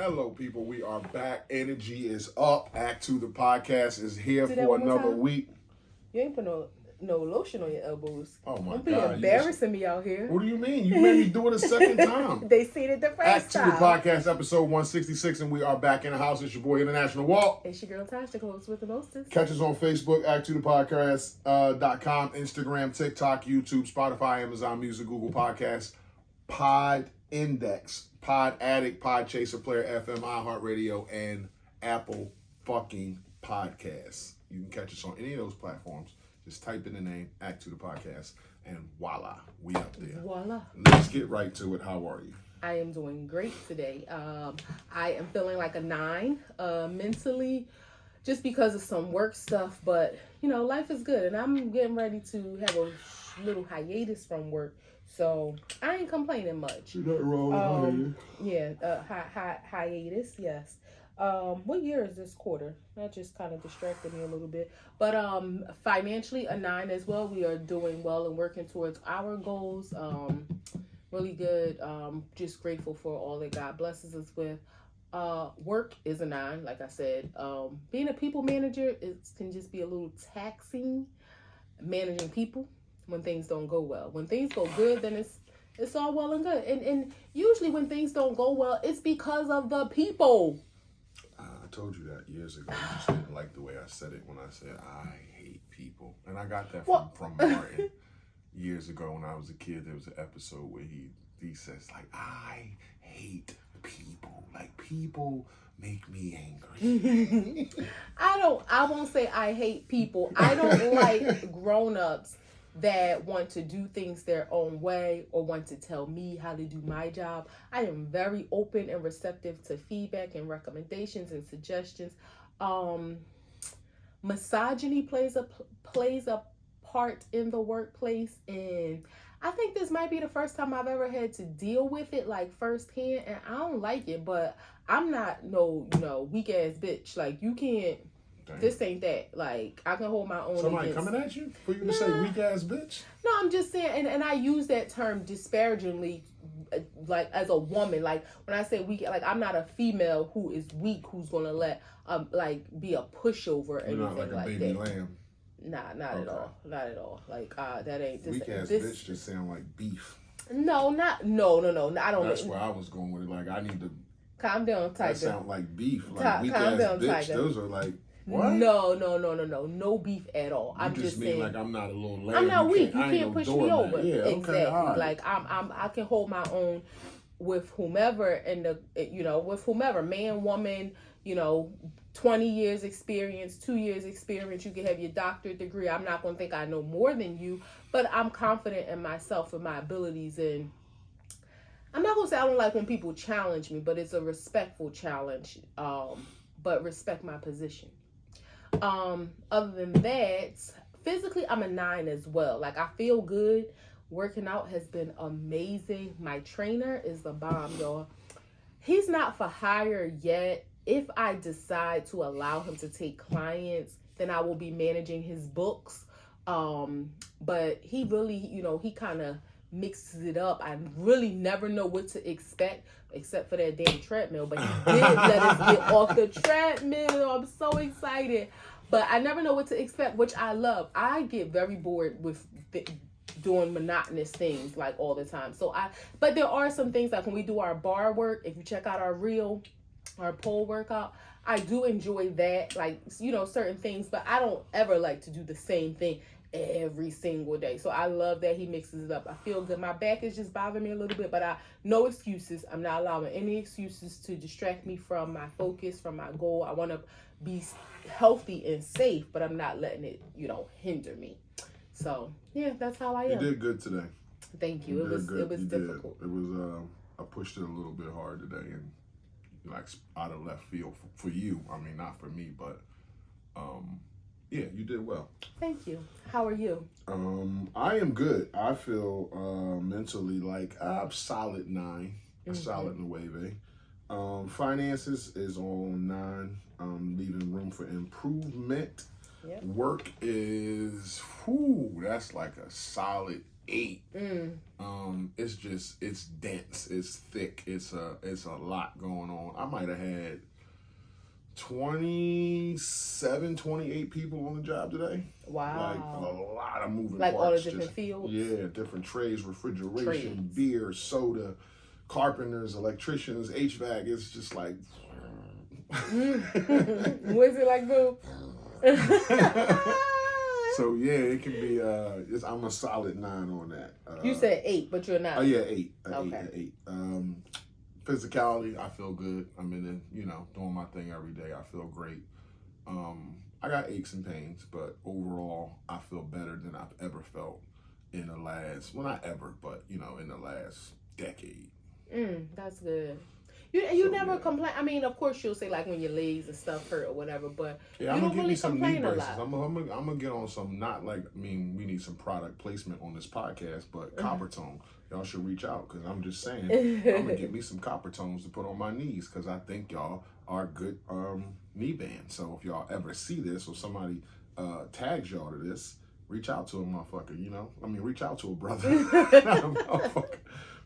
Hello, people. We are back. Energy is up. Act 2, the podcast, is here for another week. You ain't put no lotion on your elbows. Oh, my Don't God. Don't be embarrassing me out here. What do you mean? You made me do it a second time. They seen it the first Act 2, time. the podcast, episode 166, and we are back in the house. It's your boy, International Walk. It's your girl, Tasha, the host with the mostest. Catch us on Facebook, Act2thepodcast.com, Instagram, TikTok, YouTube, Spotify, Amazon Music, Google Podcasts, Pod Index, Pod Addict, Pod Chaser, Player FM, iHeartRadio, and Apple fucking Podcasts. You can catch us on any of those platforms. Just type in the name, Act 2 the Podcast, and voila, we up there. Voila. Let's get right to it. How are you? I am doing great today. I am feeling like a 9 mentally, just because of some work stuff, but, you know, life is good, and I'm getting ready to have a little hiatus from work. So I ain't complaining much. There's nothing wrong with hiatus, yes. What year is this quarter? That just kind of distracted me a little bit. But financially, a 9 as well. We are doing well and working towards our goals. Really good. Just grateful for all that God blesses us with. Work is a 9, like I said. Being a people manager can just be a little taxing, managing people when things don't go well. When things go good, then it's all well and good. And usually when things don't go well, it's because of the people. I told you that years ago. You just didn't like the way I said it when I said I hate people. And I got that from Martin years ago when I was a kid. There was an episode where he says, like, I hate people. Like, people make me angry. I won't say I hate people. I don't like grownups that want to do things their own way or want to tell me how to do my job. I am very open and receptive to feedback and recommendations and suggestions. Misogyny plays a part in the workplace, and I think this might be the first time I've ever had to deal with it like firsthand, and I don't like it, but I'm not no, weak ass bitch. Like, you can't. Dang. This ain't that. Like, I can hold my own. Somebody coming at you for you to say weak ass bitch? No, I'm just saying, and I use that term disparagingly, like, as a woman. Like, when I say weak, like, I'm not a female who is weak, who's gonna let like be a pushover or anything not like a baby that. Lamb. Nah, not at all. Not at all. Like, that ain't this. Weak ass bitch just sound like beef. No. I don't. That's where I was going with it. Like, I need to calm down, Tiger. That sound like beef. Like, weak ass bitch. Tiger. Those are like. What? No. No beef at all. I'm just saying, like, I'm not a little lamb. I'm not weak. You can't push me over. Yeah, exactly. Okay, right. Like, I can hold my own with whomever, and with whomever, man, woman, 20 years experience, 2 years experience. You can have your doctorate degree. I'm not going to think I know more than you, but I'm confident in myself and my abilities. And I'm not going to say I don't like when people challenge me, but it's a respectful challenge. But respect my position. Other than that, physically, I'm a 9 as well. Like, I feel good. Working out has been amazing. My trainer is the bomb, y'all. He's not for hire yet. If I decide to allow him to take clients, then I will be managing his books. But he really, he kind of mixes it up. I really never know what to expect, except for that damn treadmill. But he did let us get off the treadmill. I'm so excited. But I never know what to expect, which I love. I get very bored with doing monotonous things like all the time. But there are some things, like when we do our bar work, if you check out our pole workout, I do enjoy that, like, certain things, but I don't ever like to do the same thing every single day. So I love that he mixes it up. I feel good. My back is just bothering me a little bit, but no excuses. I'm not allowing any excuses to distract me from my focus, from my goal. I want to be healthy and safe, but I'm not letting it, hinder me. So yeah, that's how I am. You did good today. Thank you. It was difficult. It was I pushed it a little bit hard today, and like out of left field for you. I mean, not for me, but yeah, you did well. Thank you. How are you? I am good. I feel mentally like I'm solid 9, a solid nueve. Finances is on 9. Leaving room for improvement. Yep. Work is, that's like a solid 8. It's dense, it's thick, it's a lot going on. I might have had 27, 28 people on the job today. Wow. Like a lot of moving like parts. All the different fields? Yeah, different trades, refrigeration, beer, soda, carpenters, electricians, HVAC. It's just like... Was it like, boo? So yeah, it can be. I'm a solid 9 on that. You said 8, but you're not. Oh yeah, 8. Okay. 8. Physicality, I feel good. I'm in it, doing my thing every day. I feel great. I got aches and pains, but overall, I feel better than I've ever felt in the last. Well, not ever, but in the last decade. That's good. You never complain. I mean, of course, you'll say like when your legs and stuff hurt or whatever, but yeah, you I'm don't gonna really give me some knee complain a braces. lot. I'm gonna get on some. Not like we need some product placement on this podcast, but copper tone. Y'all should reach out because I'm just saying I'm gonna get me some copper tones to put on my knees because I think y'all are good knee bands. So if y'all ever see this or somebody tags y'all to this, reach out to a motherfucker. Reach out to a brother, not a motherfucker,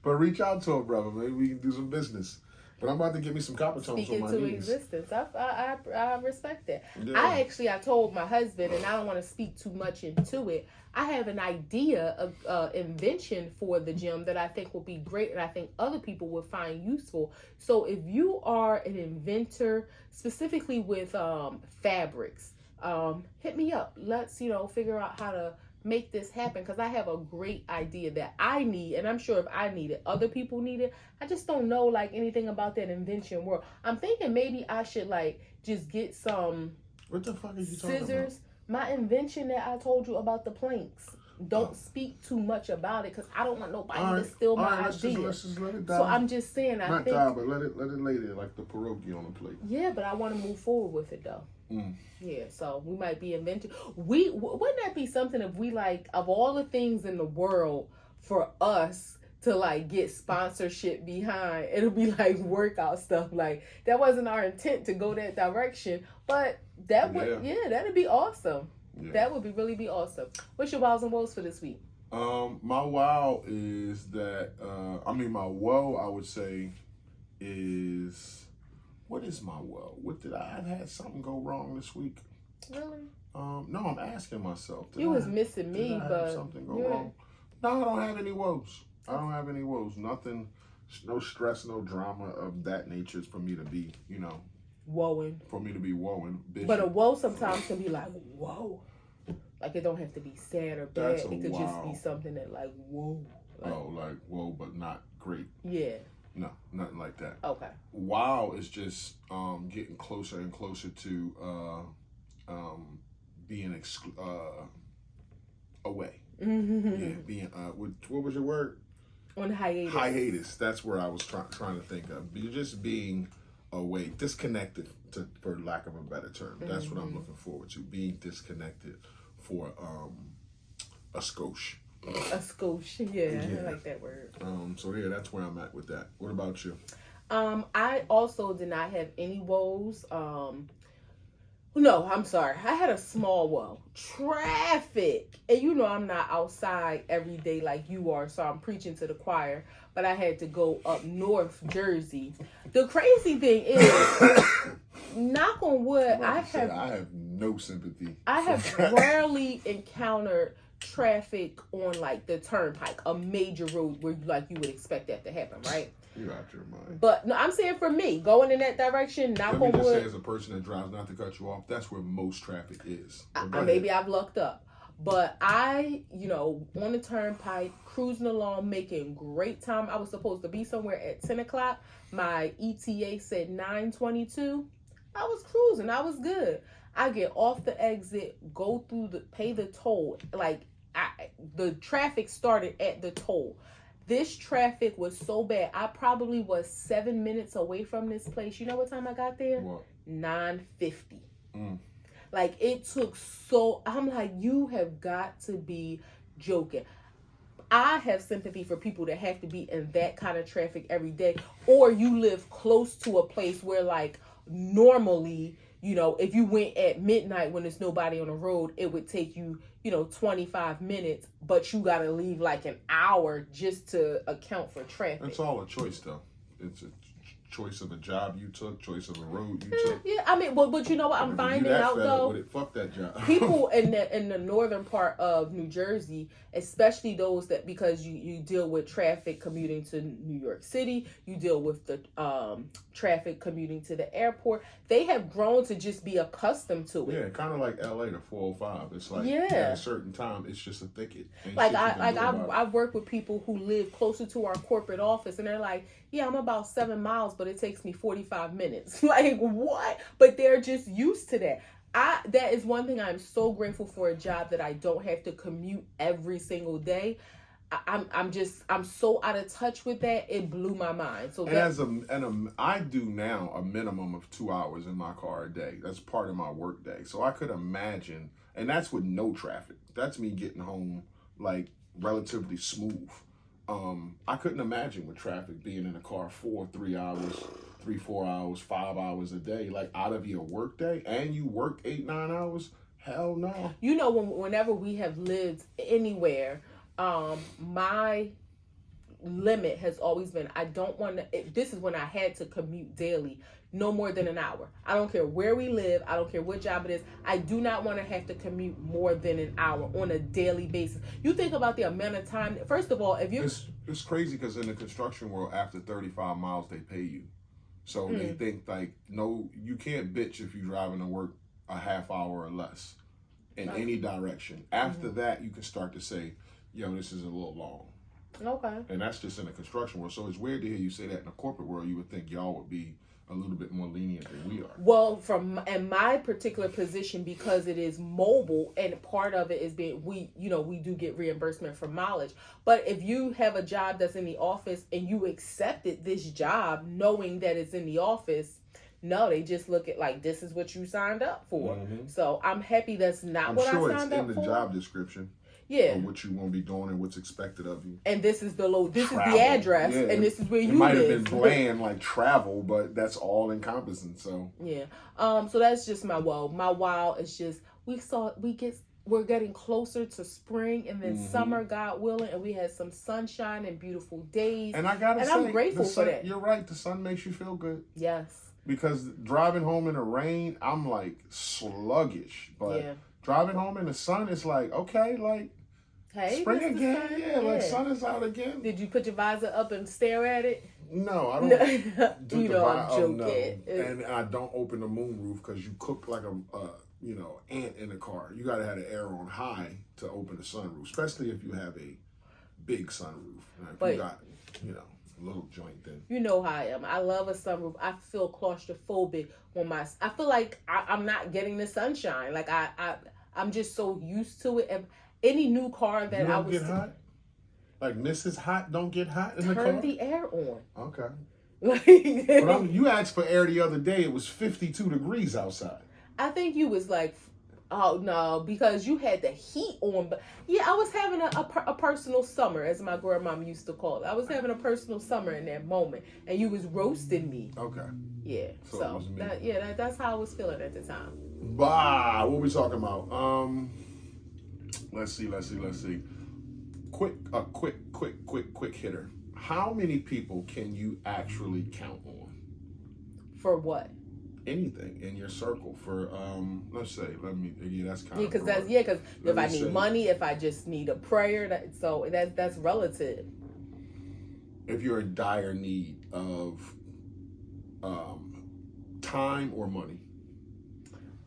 but reach out to a brother. Maybe we can do some business. But I'm about to get me some copper tones on my knees. Speak into existence. I respect that. Yeah. I told my husband, and I don't want to speak too much into it, I have an idea of invention for the gym that I think will be great and I think other people will find useful. So if you are an inventor, specifically with fabrics, hit me up. Let's, figure out how to make this happen because I have a great idea that I need, and I'm sure if I need it, other people need it. I just don't know like anything about that invention world. I'm thinking maybe I should like just get some what the fuck are you scissors. talking about? My invention that I told you about the planks. Don't speak too much about it because I don't want nobody to steal my idea. Let's just let it die. So I'm just saying, Not die, but let it lay there like the pierogi on the plate. Yeah, but I want to move forward with it though. Yeah, so we might be inventing. Wouldn't that be something if we like of all the things in the world for us to like get sponsorship behind? It'll be like workout stuff. Like that wasn't our intent to go that direction, but that would that'd be awesome. Yeah. That would really be awesome. What's your wows and woes for this week? My wow is that my woe I would say is. What is my woe? I've had something go wrong this week? Really? No, I'm asking myself. You was missing me, but have something go wrong? No, I don't have any woes. Nothing, no stress, no drama of that nature is for me to be, woeing. For me to be woeing. But a woe sometimes can be like, whoa. Like it don't have to be sad or bad. It could just be something that like, whoa. Like whoa, but not great. Yeah. No, nothing like that. Okay. Wow is just getting closer and closer to being away. Yeah, being what was your word? On hiatus. Hiatus. That's where I was trying to think of. Just being away, disconnected, for lack of a better term. That's what I'm looking forward to. Being disconnected for a skosh. A skosh, yeah, I like that word. So yeah, that's where I'm at with that. What about you? I also did not have any woes. No, I'm sorry. I had a small woe. Traffic. And I'm not outside every day like you are, so I'm preaching to the choir. But I had to go up North Jersey. The crazy thing is, knock on wood, I have no sympathy. I have rarely encountered traffic on like the Turnpike, a major road where you would expect that to happen, right? You're out your mind. But no, I'm saying for me, going in that direction, knock on wood. Let me just say, as a person that drives, not to cut you off, that's where most traffic is. Maybe I've lucked up. But I, on the Turnpike, cruising along, making great time. I was supposed to be somewhere at 10 o'clock. My ETA said 9:22. I was cruising. I was good. I get off the exit, go through pay the toll. The traffic started at the toll. This traffic was so bad. I probably was 7 minutes away from this place. You know what time I got there? What? 9:50. Like it took so. I'm like, you have got to be joking. I have sympathy for people that have to be in that kind of traffic every day, or you live close to a place where like normally if you went at midnight when there's nobody on the road, it would take you, 25 minutes, but you got to leave like an hour just to account for traffic. It's all a choice, though. It's a choice of a job you took, choice of a road you took. Yeah, I mean, but you know what I'm finding out though? Fuck that job. People in the northern part of New Jersey, especially those that, because you deal with traffic commuting to New York City, you deal with the traffic commuting to the airport. They have grown to just be accustomed to it. Yeah, kind of like LA to 405. It's like Yeah. at a certain time, it's just a thicket. Ain't Like shit you can do about it. I've worked with people who live closer to our corporate office, and they're like, yeah, I'm about 7 miles, but it takes me 45 minutes. Like, what? But they're just used to that. That is one thing I'm so grateful for, a job that I don't have to commute every single day. I'm so out of touch with that. It blew my mind. So I do now a minimum of 2 hours in my car a day. That's part of my work day. So I could imagine, and that's with no traffic. That's me getting home like relatively smooth. I couldn't imagine with traffic being in a car for 3 hours, 4 hours, 5 hours a day, like out of your work day, and you work 8, 9 hours. Hell no. Whenever we have lived anywhere, my limit has always been, I don't want to, this is when I had to commute daily, no more than an hour. I don't care where we live. I don't care what job it is. I do not want to have to commute more than an hour on a daily basis. You think about the amount of time, first of all, if you... It's crazy because in the construction world, after 35 miles, they pay you. So they think like, no, you can't bitch if you're driving to work a half hour or less in any direction. After that, you can start to say, yo, this is a little long. Okay. And that's just in the construction world. So it's weird to hear you say that in the corporate world. You would think y'all would be a little bit more lenient than we are. Well, in my particular position, because it is mobile, and part of it is being, we do get reimbursement for mileage. But if you have a job that's in the office and you accepted this job knowing that it's in the office, no, they just look at like, this is what you signed up for. Mm-hmm. So I'm happy that's not what I signed up for. I'm sure it's in the job description. Yeah. Or what you want to be doing and what's expected of you. And this is the address, and this is where you live. It might have been bland like travel, but that's all encompassing. So yeah. So that's just my woe. My wow is just we're getting closer to spring, and then summer, God willing, and we had some sunshine and beautiful days. And I gotta say, I'm grateful for that. You're right. The sun makes you feel good. Yes. Because driving home in the rain, I'm like sluggish, but driving home in the sun, it's like, okay, like. Hey, spring again, like sun is out again. Did you put your visor up and stare at it? No, I don't. I'm joking. And I don't open the moonroof because you cook like a ant in the car. You gotta have the air on high to open the sunroof, especially if you have a big sunroof. If you got a little joint, then you know how I am. I love a sunroof. I feel claustrophobic when I feel like I'm not getting the sunshine. Like I'm just so used to it. And any new car that I was... get hot? Like Mrs. Hot don't get hot in the car? Turn the air on. Okay. But you asked for air the other day. It was 52 degrees outside. I think you was like, oh no, because you had the heat on. But yeah, I was having a personal summer, as my grandmama used to call it. I was having a personal summer in that moment, and you was roasting me. Okay. Yeah. So it was me. That's how I was feeling at the time. Bah, what we talking about? Let's see. Quick hitter. How many people can you actually count on? For what? Anything in your circle. For let's say, that's kind of because if I need money, if I just need a prayer, that's relative. If you're in dire need of time or money,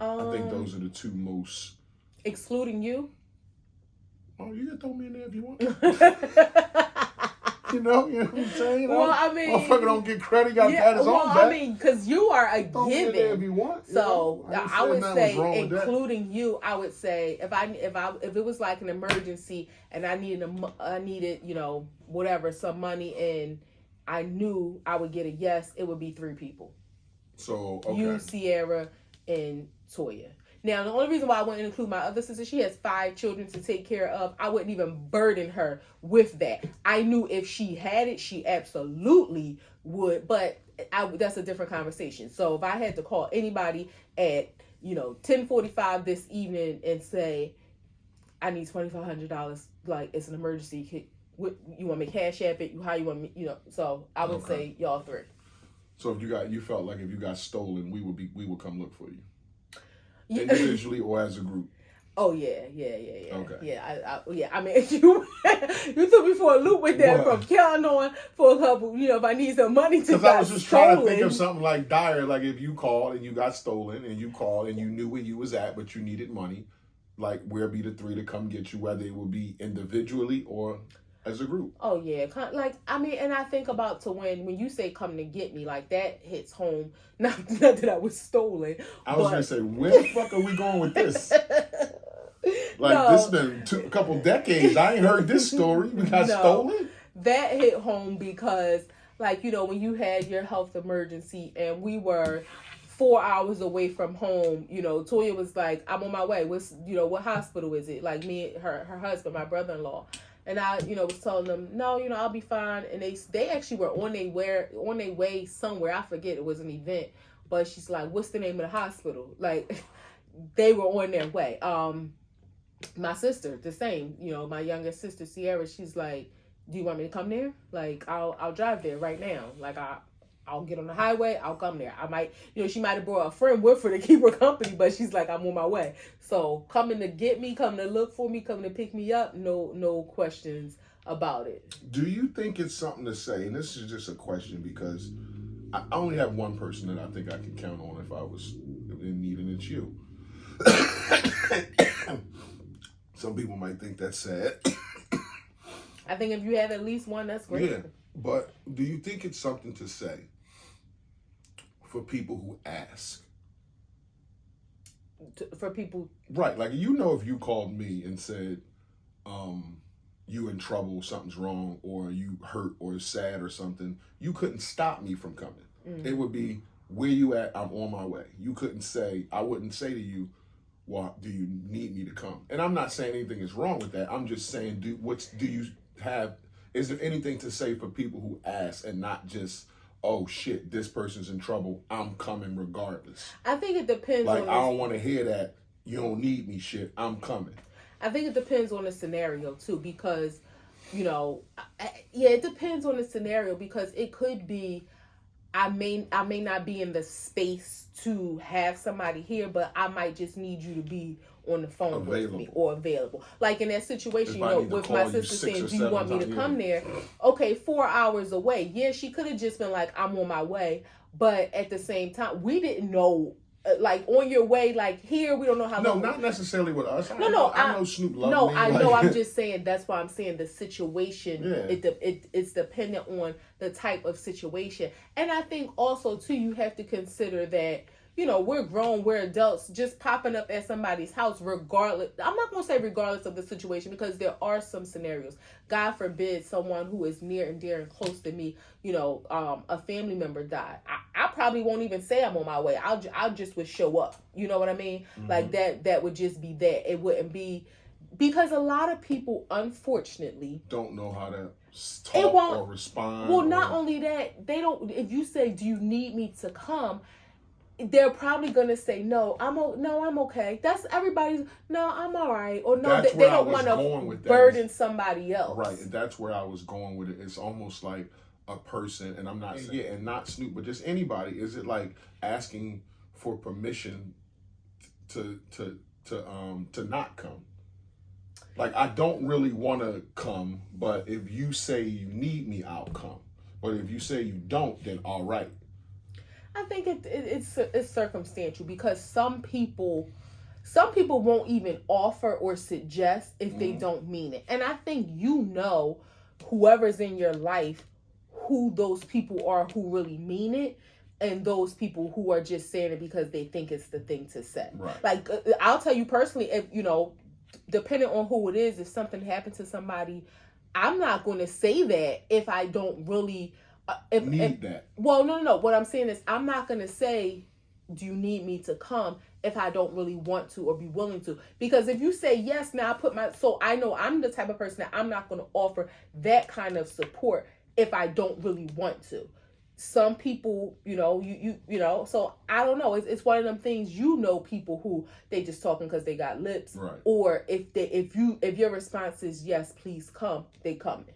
I think those are the two most. Excluding you. Oh, you can throw me in there if you want. you know what I'm saying? Well, I mean, motherfucker don't get credit. Got pat his own back. I mean, because you are a throw me in there if you want. So I would say, including you, I would say if it was like an emergency and I needed whatever, some money, and I knew I would get a yes, it would be 3 people. So okay. You, Sierra, and Toya. Now, the only reason why I wouldn't include my other sister, she has 5 children to take care of. I wouldn't even burden her with that. I knew if she had it, she absolutely would. But that's a different conversation. So if I had to call anybody at 10:45 this evening and say, I need $2,500, like it's an emergency. What you want me to cash app it? How you want me? So I would say y'all three. So if you felt like if you got stolen, we would come look for you, individually or as a group. Oh yeah. Okay. Yeah. I mean, you took me for a loop with that from counting on for a couple. If I need some money to. Because I was just trying to think of something like dire, like if you called and you got stolen, and you called and you knew where you was at, but you needed money, like where be the three to come get you, whether it would be individually or as a group. Oh yeah, and I think about to when you say come to get me, like that hits home. Not that I was stolen. I was gonna say, where the fuck are we going with this? This been a couple decades. I ain't heard this story. We got stolen. That hit home because, when you had your health emergency and we were 4 hours away from home, Toya was like, I'm on my way. What hospital is it? Like me, her husband, my brother-in-law. And I, was telling them, no, I'll be fine. And they actually were on their way somewhere. I forget, it was an event. But she's like, what's the name of the hospital? Like, they were on their way. My sister, the same. My youngest sister, Sierra, she's like, do you want me to come there? Like, I'll drive there right now. Like, I'll get on the highway. I'll come there. I might, she might have brought a friend with her to keep her company, but she's like, I'm on my way. So coming to get me, coming to look for me, coming to pick me up, no questions about it. Do you think it's something to say? And this is just a question because I only have one person that I think I can count on if I was in need, and it's you. Some people might think that's sad. I think if you have at least one, that's great. Yeah, but do you think it's something to say for people who ask? For people... Right, like if you called me and said, you in trouble, something's wrong, or you hurt or sad or something, you couldn't stop me from coming. Mm-hmm. It would be, where you at? I'm on my way. You couldn't say, I wouldn't say to you, well, do you need me to come? And I'm not saying anything is wrong with that. I'm just saying, is there anything to say for people who ask and not just, oh shit, this person's in trouble, I'm coming regardless? I think it depends on... I don't want to hear that, you don't need me shit, I'm coming. I think it depends on the scenario too, because, it depends on the scenario, because it could be, I may not be in the space to have somebody here, but I might just need you to be on the phone with me or available. Like in that situation, with my sister saying, do you want me to come there? Okay, 4 hours away. Yeah, she could have just been like, I'm on my way. But at the same time, we didn't know, on your way, here, we don't know how long. No, not necessarily with us. I know Snoop loves me. I know, I'm just saying, that's why I'm saying the situation, it's dependent on the type of situation. And I think also, too, you have to consider that, we're grown, we're adults, just popping up at somebody's house regardless. I'm not going to say regardless of the situation, because there are some scenarios. God forbid someone who is near and dear and close to me, a family member died. I probably won't even say I'm on my way. I'll just would show up. You know what I mean? Mm-hmm. Like that would just be that. It wouldn't be, because a lot of people, unfortunately, don't know how to talk or respond. Well, not only that, they don't. If you say, do you need me to come? They're probably gonna say no. I'm okay. That's everybody's. No, I'm all right. Or no, they don't want to burden somebody else. Right, and that's where I was going with it. It's almost like a person, and I'm not saying, and not Snoop, but just anybody. Is it like asking for permission to not come? Like, I don't really want to come, but if you say you need me, I'll come. But if you say you don't, then all right. I think it's circumstantial, because some people won't even offer or suggest if they don't mean it. And I think whoever's in your life, who those people are who really mean it, and those people who are just saying it because they think it's the thing to say. Right. Like, I'll tell you personally, if depending on who it is, if something happened to somebody, I'm not going to say that if I don't really... need that. Well, no. What I'm saying is, I'm not going to say, do you need me to come, if I don't really want to or be willing to. Because if you say yes, now so I know I'm the type of person that I'm not going to offer that kind of support if I don't really want to. some people, you know, so I don't know. It's one of them things, people who they just talking because they got lips. Right. Or if your response is yes, please come, they coming.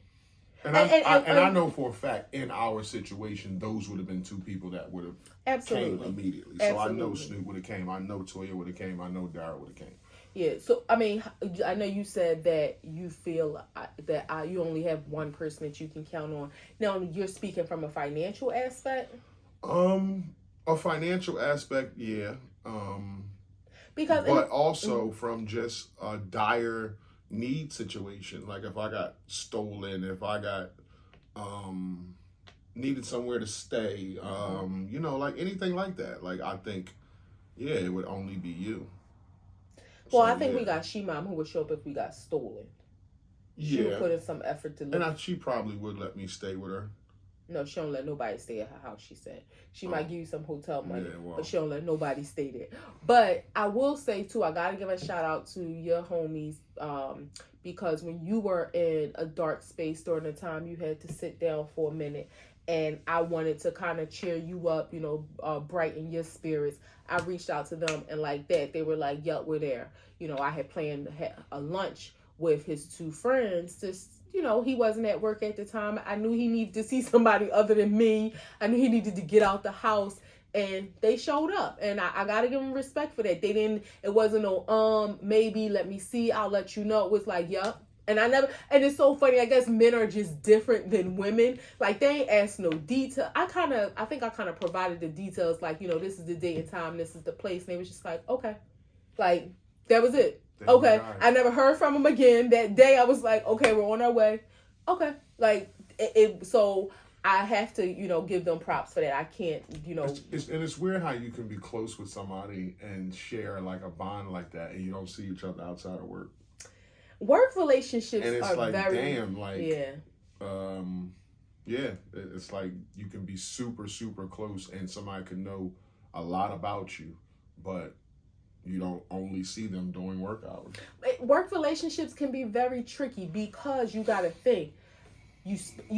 And I know for a fact in our situation, those would have been two people that would have came immediately. So I know Snoop would have came. I know Toya would have came. I know Dara would have came. Yeah. So I mean, I know you said that you feel that you only have one person that you can count on. Now you're speaking from a financial aspect. A financial aspect, yeah. But also from just a dire need situation, like if I got stolen, if I got needed somewhere to stay, like anything like that, like I think it would only be you. Well, I think we got She-Mom who would show up if we got stolen. She would put in some effort to look. And she probably would let me stay with her. No, she don't let nobody stay at her house, she said. She might give you some hotel money, but she don't let nobody stay there. But I will say, too, I got to give a shout out to your homies, because when you were in a dark space during the time you had to sit down for a minute, and I wanted to kind of cheer you up, brighten your spirits, I reached out to them, and like that, they were like, yup, we're there. I had planned a lunch with his two friends. Just, he wasn't at work at the time. I knew he needed to see somebody other than me. I knew he needed to get out the house, and they showed up, and I got to give them respect for that. It wasn't no, maybe, let me see, I'll let you know. It was like, yup. And and it's so funny, I guess men are just different than women. Like, they ain't asked no detail. I think I kind of provided the details, like, this is the day and time, this is the place. And they was just like, okay. Like, that was it. Okay. I never heard from him again. That day I was like, okay, we're on our way. Okay. Like, so I have to, give them props for that. I can't, It's weird how you can be close with somebody and share like a bond like that, and you don't see each other outside of work. Work relationships and it's are like, very... damn, like... Yeah. It's like you can be super, super close and somebody can know a lot about you, but you don't only see them during work hours. Work relationships can be very tricky because you got to think. You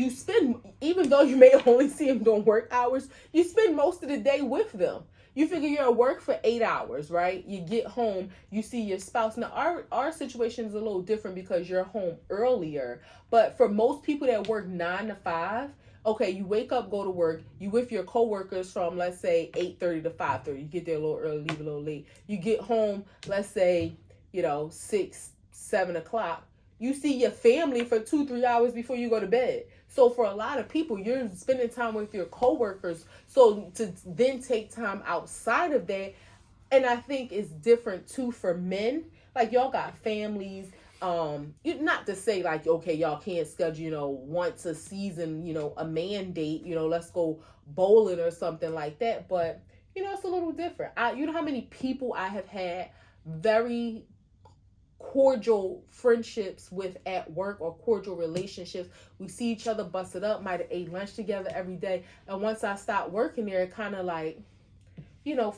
spend, even though you may only see them during work hours, you spend most of the day with them. You figure you're at work for 8 hours, right? You get home, you see your spouse. Now, our situation is a little different because you're home earlier. But for most people that work 9 to 5, okay, you wake up, go to work. You with your coworkers from, let's say, 8:30 to 5:30. You get there a little early, leave a little late. You get home, let's say, 6, 7 o'clock. You see your family for 2-3 hours before you go to bed. So for a lot of people, you're spending time with your coworkers. So to then take time outside of that, and I think it's different too for men. Like, y'all got families. Not to say like, okay, y'all can't schedule, once a season, a man date, let's go bowling or something like that. But, it's a little different. You know how many people I have had very cordial friendships with at work, or cordial relationships. We see each other, busted up, might have ate lunch together every day. And once I stopped working there, it kind of like,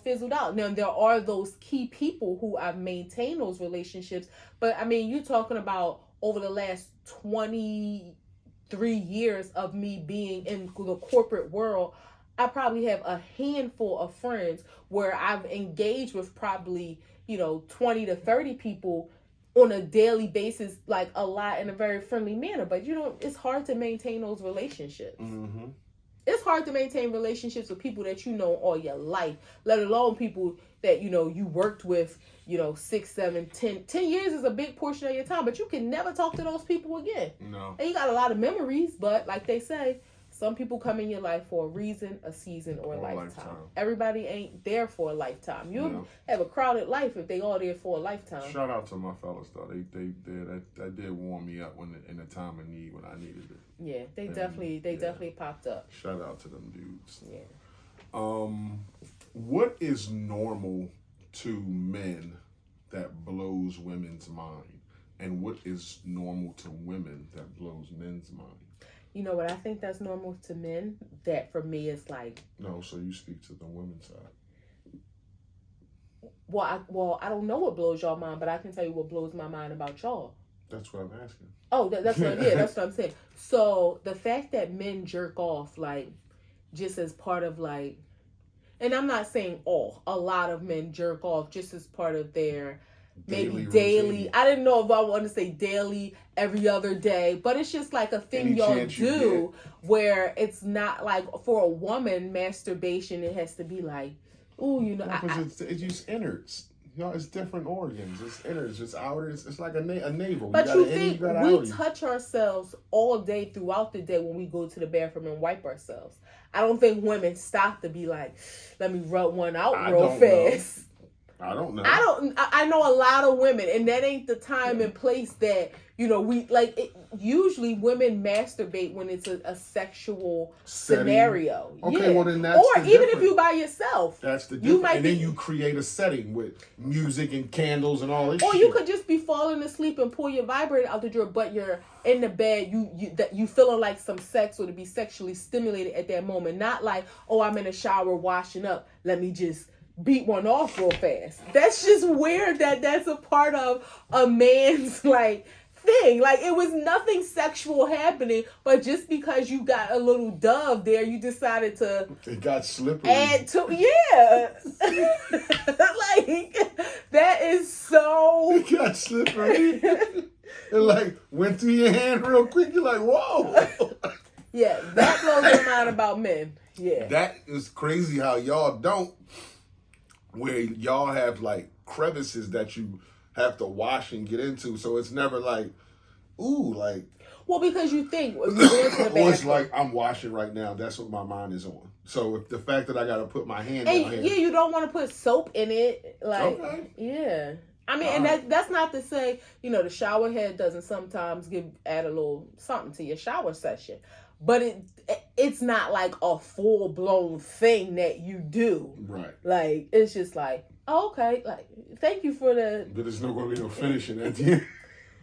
fizzled out. Now, there are those key people who I've maintained those relationships. But, I mean, you're talking about over the last 23 years of me being in the corporate world, I probably have a handful of friends where I've engaged with probably, 20 to 30 people on a daily basis, like a lot in a very friendly manner. But, it's hard to maintain those relationships. Mm-hmm. It's hard to maintain relationships with people that you know all your life, let alone people that, you worked with, 6, 7, 10 years is a big portion of your time, but you can never talk to those people again. No. And you got a lot of memories, but like they say, some people come in your life for a reason, a season, or a lifetime. Everybody ain't there for a lifetime. You'll have a crowded life if they all there for a lifetime. Shout out to my fellas though. They did warm me up in the time of need when I needed it. Yeah, they definitely popped up. Shout out to them dudes. Yeah. What is normal to men that blows women's mind, and what is normal to women that blows men's mind? You know what I think that's normal to men? That for me is like... No, so you speak to the women's side. Well, I don't know what blows y'all mind, but I can tell you what blows my mind about y'all. That's what I'm asking. Oh, that's what I'm saying. So the fact that men jerk off, like, just as part of like, and I'm not saying all, a lot of men jerk off just as part of their maybe daily. I didn't know if I want to say daily, every other day, but it's just like a thing Any y'all chance you do where it's not like for a woman, masturbation, it has to be like, ooh, you know, it's just innards. You know, it's different organs. It's innards. It's outers. It's like a navel. But you think we touch ourselves all day throughout the day when we go to the bathroom and wipe ourselves? I don't think women stop to be like, let me rub one out real fast. I don't know. I know a lot of women, and that ain't the time and place that, you know, we like it, usually women masturbate when it's a sexual scenario. Okay, well then that's or even if you by yourself. That's the difference. And then you create a setting with music and candles and all this or shit. You could just be falling asleep and pull your vibrator out the drawer, but you're in the bed, you feeling like some sex or to be sexually stimulated at that moment. Not like, oh, I'm in a shower washing up, let me just beat one off real fast. That's just weird that's a part of a man's like thing. Like it was nothing sexual happening, but just because you got a little dove there, you decided to it got slippery. Add to like that is so it got slippery. It like went through your hand real quick. You're like, whoa. Yeah, that blows my mind about men. Yeah. That is crazy how y'all don't. Where y'all have like crevices that you have to wash and get into, so it's never like, ooh, like. Well, because you think when you go into the bathroom, or it's like I'm washing right now. That's what my mind is on. So if the fact that I got to put my hand down here, yeah, you don't want to put soap in it, like, okay. Yeah. I mean, and that's not to say, you know, the shower head doesn't sometimes add a little something to your shower session. But it's not like a full-blown thing that you do. Right. Like, it's just like, oh, okay, like, thank you for the... But there's not going to be no finishing at the end.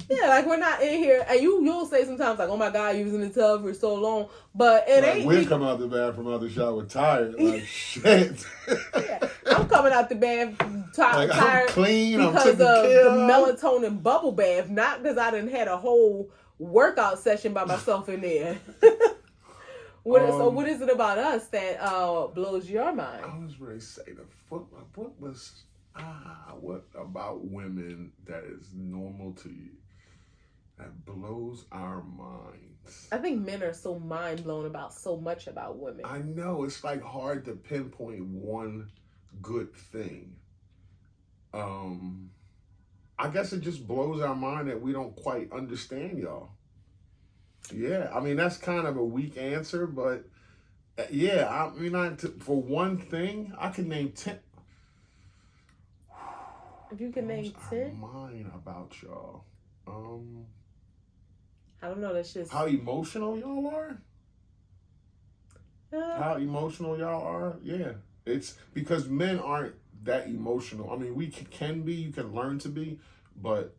Yeah, like, we're not in here, and you'll say sometimes, like, oh my God, you was in the tub for so long, but it like, ain't... We're coming out the bathroom out the shower tired, like, shit. Yeah, I'm coming out the bath tired I'm clean, because of the melatonin bubble bath, not because I done had a whole workout session by myself in there. So what is it about us that blows your mind? I was ready to say what about women that is normal to you that blows our minds? I think men are so mind blown about so much about women. I know, it's like hard to pinpoint one good thing. I guess it just blows our mind that we don't quite understand y'all. Yeah, I mean, that's kind of a weak answer, but yeah, I mean, for one thing, I can name 10. If you can name 10? Mine about y'all. I don't know, that's just... How emotional y'all are? How emotional y'all are? Yeah. It's because men aren't that emotional. I mean, we can be, you can learn to be, but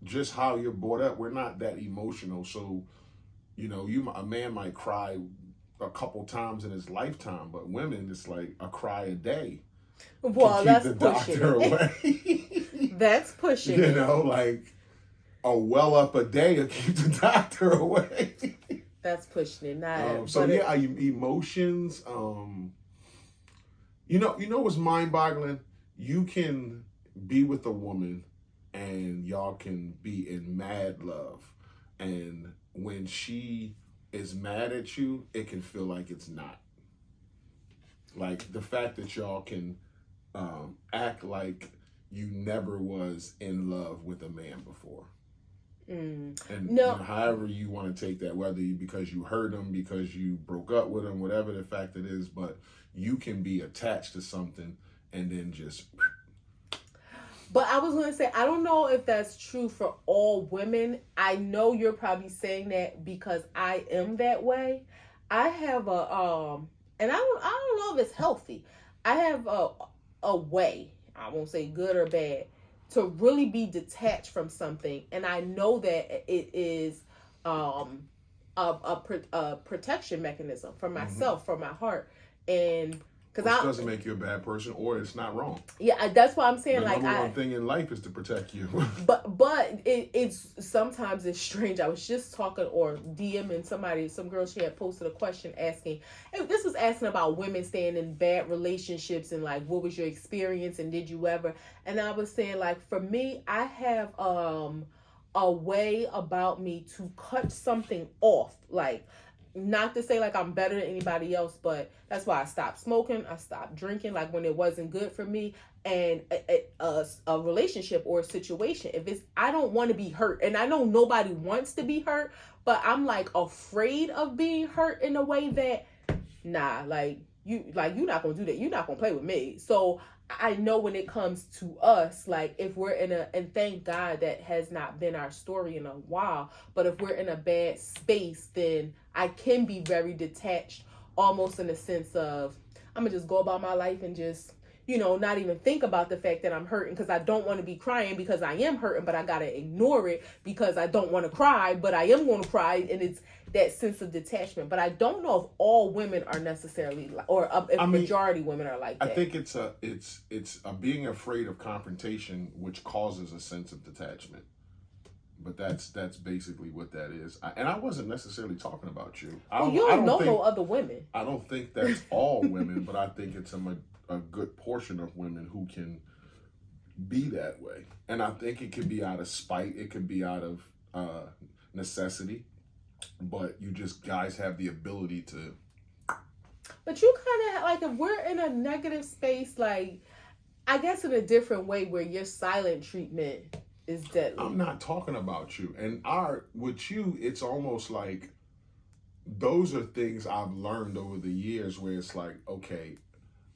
just how you're brought up, we're not that emotional. So, you know, a man might cry a couple times in his lifetime, but women, it's like a cry a day. Well, that's pushing doctor away. That's pushing. You know, like a well up a day to keep the doctor away. That's pushing it. Not emotions. You know what's mind boggling? You can be with a woman and y'all can be in mad love, and when she is mad at you, it can feel like it's not. Like the fact that y'all can act like you never was in love with a man before. And however you want to take that, whether because you hurt him, because you broke up with him, whatever the fact it is, but you can be attached to something and then just... But I was going to say, I don't know if that's true for all women. I know you're probably saying that because I am that way. I have and I don't know if it's healthy. I have a way, I won't say good or bad, to really be detached from something, and I know that it is a protection mechanism for myself, for my heart, and Which doesn't make you a bad person, or it's not wrong. Yeah, that's why I'm saying, the like, number one thing in life is to protect you. but it's sometimes it's strange. I was just talking or DMing some girl. She had posted a question asking. This was asking about women staying in bad relationships and like, what was your experience and did you ever? And I was saying, like, for me, I have a way about me to cut something off, like. Not to say like I'm better than anybody else, but that's why I stopped smoking. I stopped drinking, like when it wasn't good for me. And a relationship or a situation, I don't want to be hurt, and I know nobody wants to be hurt, but I'm like afraid of being hurt in a way that, nah, you're not gonna do that. You're not gonna play with me. So I know when it comes to us, like if we're and thank God that has not been our story in a while, but if we're in a bad space, then I can be very detached, almost in the sense of, I'm gonna just go about my life and just, not even think about the fact that I'm hurting, because I don't want to be crying because I am hurting, but I gotta ignore it because I don't want to cry, but I am going to cry, and it's that sense of detachment. But I don't know if all women are necessarily, or if majority women are like that. I think it's a being afraid of confrontation, which causes a sense of detachment. But that's basically what that is. And I wasn't necessarily talking about you. You don't know no other women. I don't think that's all women, but I think it's a good portion of women who can be that way. And I think it could be out of spite. It could be out of necessity. But you just guys have the ability to. But you kind of like, if we're in a negative space, like, I guess in a different way where your silent treatment is deadly. I'm not talking about you. And with you, it's almost like those are things I've learned over the years where it's like, okay,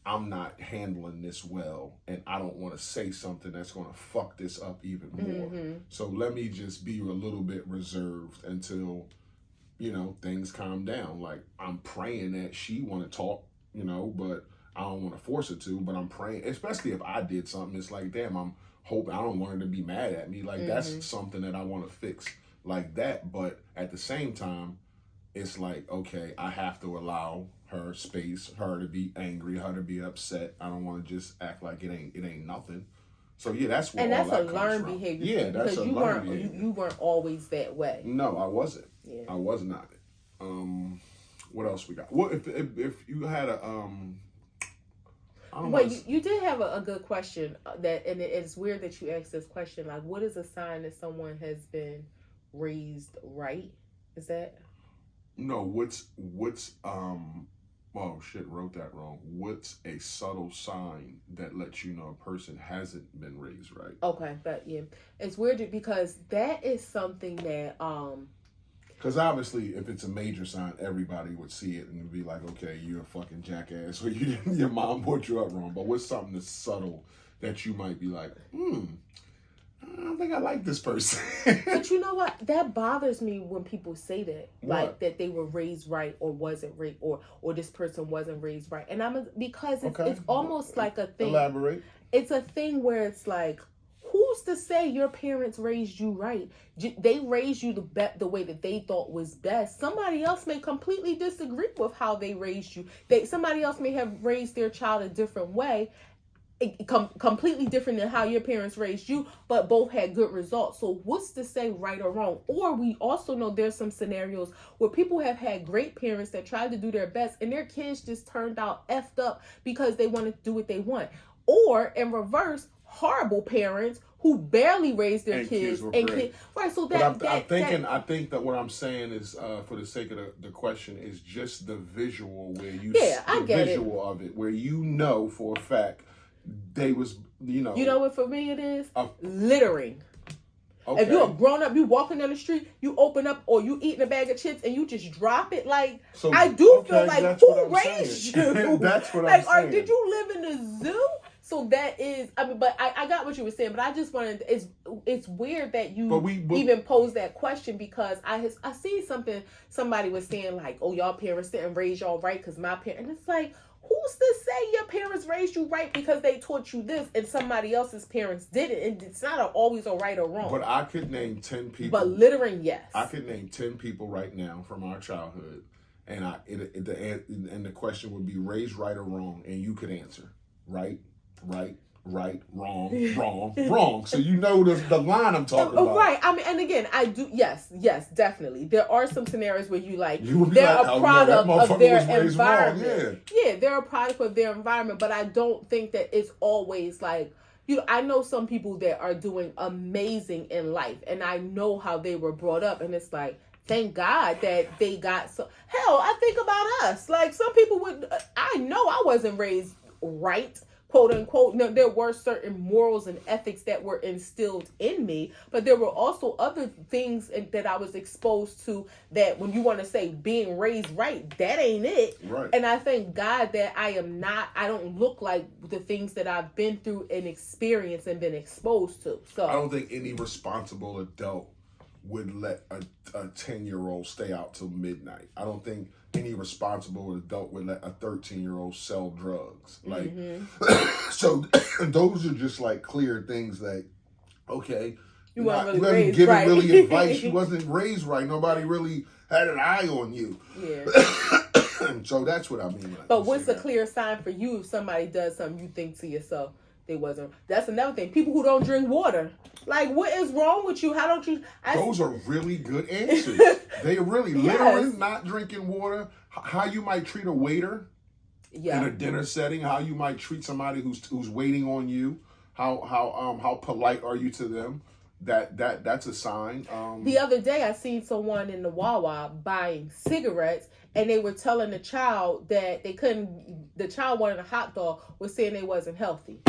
I'm not handling this well, and I don't want to say something that's going to fuck this up even more. Mm-hmm. So let me just be a little bit reserved until, things calm down. Like, I'm praying that she want to talk, but I don't want to force her to, but I'm praying, especially if I did something, it's like, damn, I'm hoping, I don't want her to be mad at me. Like, that's something that I want to fix like that. But at the same time, it's like, okay, I have to allow her space, her to be angry, her to be upset. I don't want to just act like it ain't nothing. So yeah, that's what. And that's a learned behavior. Yeah, that's a learned behavior. You weren't always that way. No, I wasn't. Yeah. I was not. What else we got? Well, if you had a you did have a good question and it's weird that you asked this question. Like, what is a sign that someone has been raised right? Is that? No, what's oh shit, wrote that wrong. What's a subtle sign that lets you know a person hasn't been raised right? Okay, but yeah, it's weird because that is something that because obviously, if it's a major sign, everybody would see it and be like, okay, you're a fucking jackass, or your mom brought you up wrong. But what's something that's subtle that you might be like, I don't think I like this person. But you know what? That bothers me when people say that. What? Like, that they were raised right or wasn't raised, or this person wasn't raised right. And because it's almost like a thing. Elaborate. It's a thing where it's like, who's to say your parents raised you right? They raised you the way that they thought was best. Somebody else may completely disagree with how they raised you. Somebody else may have raised their child a different way, completely different than how your parents raised you, but both had good results. So what's to say right or wrong? Or we also know there's some scenarios where people have had great parents that tried to do their best and their kids just turned out effed up because they want to do what they want. Or in reverse, horrible parents who barely raised their kids right. So I think that what I'm saying is, for the sake of the question, is just the visual where you of it, where for a fact they was You know what for me it is? Littering. Okay. If you're a grown up, you walking down the street, you open up or you eating a bag of chips and you just drop it. Like, so, I do feel like, who raised you? That's what I'm saying. Or did you live in the zoo? So that is, but I got what you were saying, but I just wanted, it's weird that you even posed that question, because I see something, somebody was saying like, oh, y'all parents didn't raise y'all right because my parents, and it's like, who's to say your parents raised you right because they taught you this and somebody else's parents didn't? And it's not always a right or wrong. But I could name 10 people. But littering, yes. I could name 10 people right now from our childhood and the question would be raised right or wrong, and you could answer right, wrong. So you know the line I'm talking about. Right. I mean, and again, I do. Yes, definitely. There are some scenarios where they're a product of their environment. Yeah, they're a product of their environment. But I don't think that it's always like, I know some people that are doing amazing in life, and I know how they were brought up, and it's like, thank God that they got so. Hell, I think about us. Like, some people I know I wasn't raised right, quote unquote. No, there were certain morals and ethics that were instilled in me, but there were also other things that I was exposed to that, when you want to say being raised right, that ain't it. Right. And I thank God that I don't look like the things that I've been through and experienced and been exposed to. So I don't think any responsible adult would let a 10-year-old stay out till midnight. I don't think any responsible adult would let a 13-year-old sell drugs. Like, so those are just like clear things that, okay, you wasn't giving right. really advice. You wasn't raised right. Nobody really had an eye on you. Yeah. So that's what I mean. But what's a clear sign for you if somebody does something you think to yourself, they wasn't? That's another thing. People who don't drink water. Like, what is wrong with you? How don't you? Those are really good answers. They really, literally not drinking water. How you might treat a waiter in a dinner setting. How you might treat somebody who's waiting on you. How polite are you to them? That's a sign. The other day, I seen someone in the Wawa buying cigarettes, and they were telling the child that they couldn't. The child wanted a hot dog, was saying they wasn't healthy.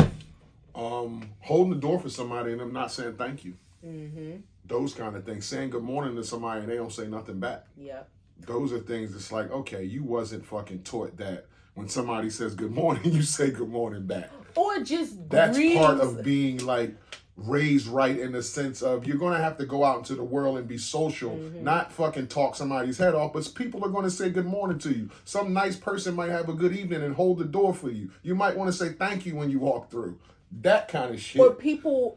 Holding the door for somebody and them not saying thank you. Mm-hmm. Those kind of things. Saying good morning to somebody and they don't say nothing back. Yeah. Those are things that's like, okay, you wasn't fucking taught that when somebody says good morning, you say good morning back. Or just that's part of being like raised right, in the sense of you're going to have to go out into the world and be social, not fucking talk somebody's head off, but people are going to say good morning to you. Some nice person might have a good evening and hold the door for you. You might want to say thank you when you walk through. That kind of shit. Or people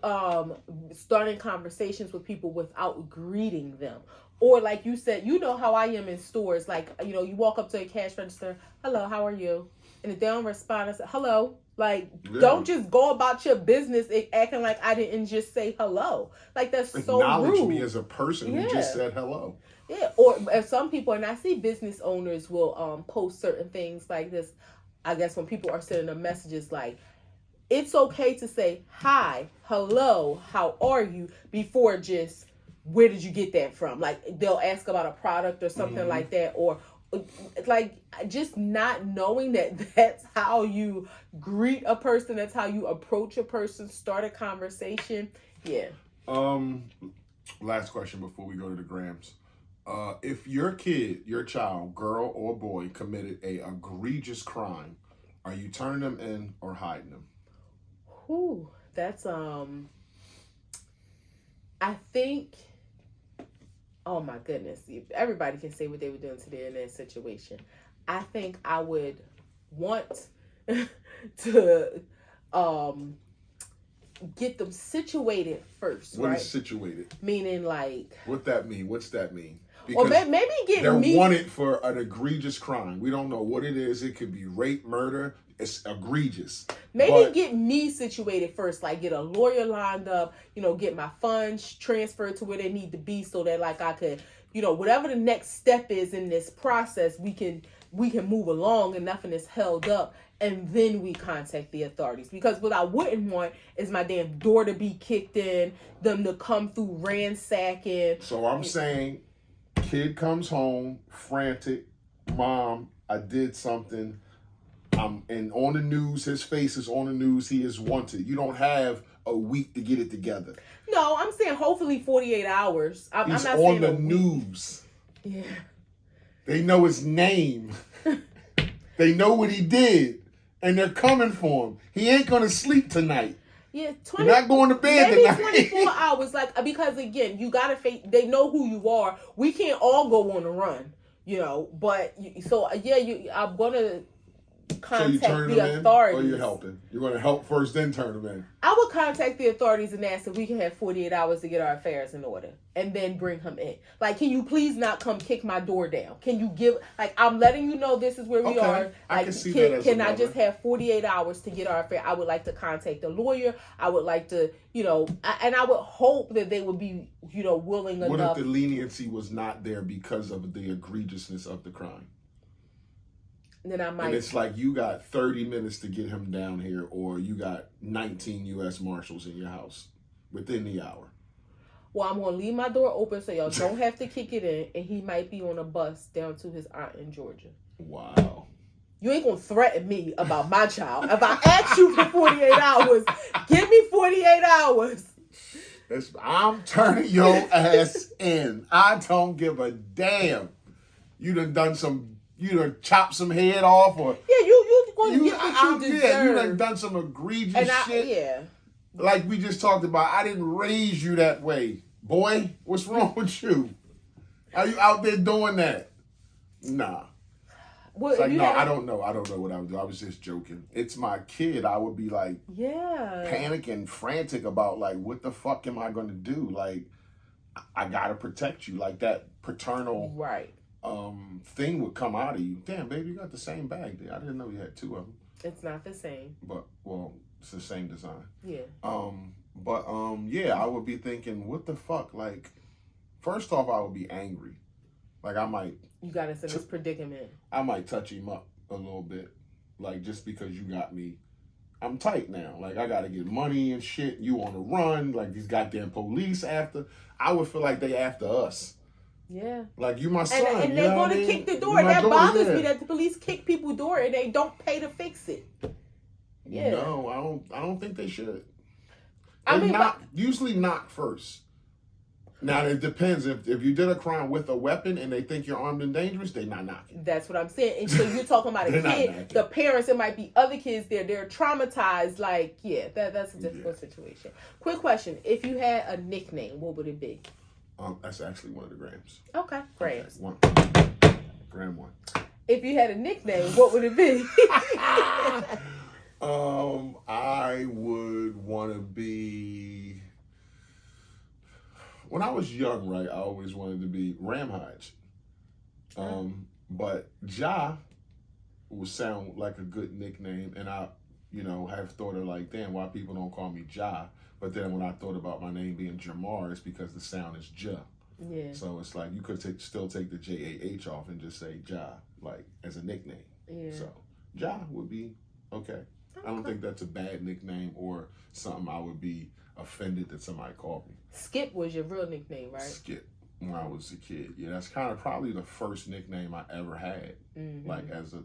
starting conversations with people without greeting them. Or like you said, you know how I am in stores. Like, you walk up to a cash register, hello, how are you? And if they don't respond, I say, hello. Like, don't just go about your business acting like I didn't just say hello. Like, that's so rude. Acknowledge me as a person who just said hello. Yeah, or if some people, and I see business owners will post certain things like this, I guess when people are sending them messages like, it's okay to say hi, hello, how are you, before just, where did you get that from? Like, they'll ask about a product or something like that, or like, just not knowing that that's how you greet a person, that's how you approach a person, start a conversation. Yeah. Last question before we go to the grams. If your child, girl or boy, committed a egregious crime, are you turning them in or hiding them? Ooh, that's I think, oh my goodness, everybody can say what they were doing to their in that situation. I think I would want to get them situated first. What right? is situated? Meaning, like, what that mean? What's that mean? Because or maybe get they're wanted for an egregious crime. We don't know what it is. It could be rape, murder. It's egregious. Maybe get me situated first, like get a lawyer lined up, get my funds transferred to where they need to be, so that like I could, whatever the next step is in this process, we can move along and nothing is held up, and then we contact the authorities. Because what I wouldn't want is my damn door to be kicked in, them to come through ransacking. So I'm saying, kid comes home frantic, mom, I did something. And on the news, his face is on the news. He is wanted. You don't have a week to get it together. No, I'm saying hopefully 48 hours. I'm not on saying the news. Yeah. They know his name. They know what he did. And they're coming for him. He ain't going to sleep tonight. Yeah, You're not going to bed tonight. Maybe 24 hours. Like, because again, you got to face, they know who you are. We can't all go on a run, but so, yeah, I'm going to contact so you turn the them authorities. In, or you're helping? You're going to help first, then turn them in. I would contact the authorities and ask if we can have 48 hours to get our affairs in order and then bring him in. Like, can you please not come kick my door down? Can you give, like, I'm letting you know this is where we are. Like, I can see that as can I mother. just have 48 hours to get our affair? I would like to contact a lawyer. I would like to, and I would hope that they would be, willing enough. What if the leniency was not there because of the egregiousness of the crime? Then I might. And it's like you got 30 minutes to get him down here, or you got 19 U.S. Marshals in your house within the hour. Well, I'm going to leave my door open so y'all don't have to kick it in, and he might be on a bus down to his aunt in Georgia. Wow. You ain't going to threaten me about my child. If I ask you for 48 hours, give me 48 hours. I'm turning your ass in. I don't give a damn. You done chopped some head off, or you going to get what you deserve. Yeah, you done some egregious shit. Yeah. Like we just talked about, I didn't raise you that way. Boy, what's wrong with you? Are you out there doing that? Nah. Well, it's like, no, I don't know. I don't know what I would do. I was just joking. It's my kid. I would be like, panicking, frantic about like, what the fuck am I going to do? Like, I got to protect you. Like that paternal thing would come out of you. Damn, baby, you got the same bag there. I didn't know you had two of them. It's not the same. But, well, it's the same design. Yeah. I would be thinking, what the fuck? Like, first off, I would be angry. Like, I might... You got us in this predicament. I might touch him up a little bit. Like, just because you got me... I'm tight now. Like, I got to get money and shit. You on the run. Like, these goddamn police after... I would feel like they after us. Yeah. Like, you my son. And they're going to kick the door. That bothers me that the police kick people's door and they don't pay to fix it. Yeah. No, I don't think they should. Usually knock first. Now, it depends. If you did a crime with a weapon and they think you're armed and dangerous, they're not knocking. That's what I'm saying. And so you're talking about a kid. The parents, it might be other kids there. They're traumatized. Like, that's a difficult situation. Quick question. If you had a nickname, what would it be? That's actually one of the Grams. Okay, Grams. Okay, Gram 1. If you had a nickname, what would it be? I would want to be... When I was young, right, I always wanted to be Ramhide. But Ja would sound like a good nickname, and I, have thought of like, damn, why people don't call me Ja? But then when I thought about my name being Jamar, it's because the sound is Ja. Yeah. So it's like you could still take the J-A-H off and just say Ja, like as a nickname. Yeah. So Ja would be okay. I don't think that's a bad nickname or something I would be offended that somebody called me. Skip was your real nickname, right? Skip, when I was a kid. Yeah, that's kind of probably the first nickname I ever had. Mm-hmm. Like as a,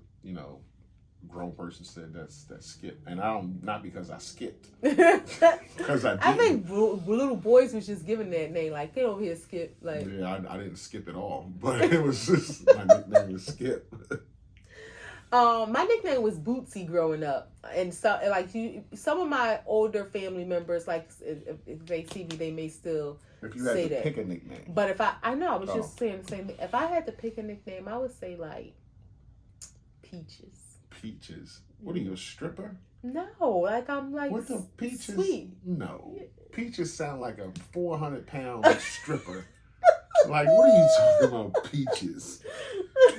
grown person said that's Skip. And not because I skipped. Because I didn't. I think little boys was just given that name. Like, get over here, Skip. Like, yeah, I didn't skip at all. But it was just, my nickname was Skip. My nickname was Bootsy growing up, and so some of my older family members, like if they see me, they may still if you had say to that. Pick a nickname. But if I was just saying the same thing. If I had to pick a nickname, I would say like Peaches. Peaches. What are you, a stripper? No, like I'm like what the Peaches? Sweet. No, Peaches sound like a 400-pound stripper. Like, what are you talking about, Peaches?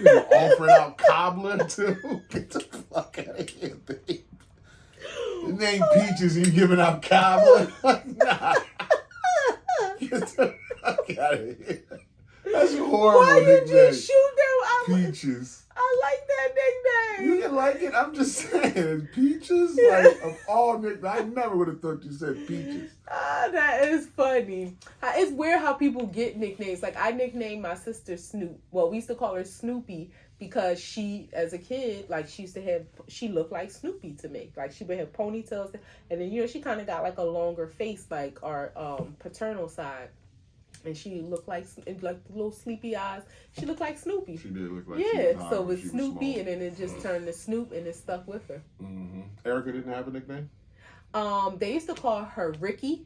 You're offering out cobbler, too? Get the fuck out of here, babe. It ain't Peaches and you giving out cobbler? Nah. Get the fuck out of here. That's a horrible Why did nickname. You shoot them? Peaches. I like that nickname. You didn't like it? I'm just saying. Peaches? Like, of all nicknames, I never would have thought you said Peaches. That is funny. It's weird how people get nicknames. Like, I nicknamed my sister Snoop. Well, we used to call her Snoopy because she, as a kid, like, she looked like Snoopy to me. Like, she would have ponytails. And then, she kind of got, like, a longer face, like our paternal side. And she looked like little sleepy eyes. She looked like Snoopy. She did look like Snoopy. So it was Snoopy, and then it just turned to Snoop, and it stuck with her. Mm-hmm. Erica didn't have a nickname? They used to call her Ricky.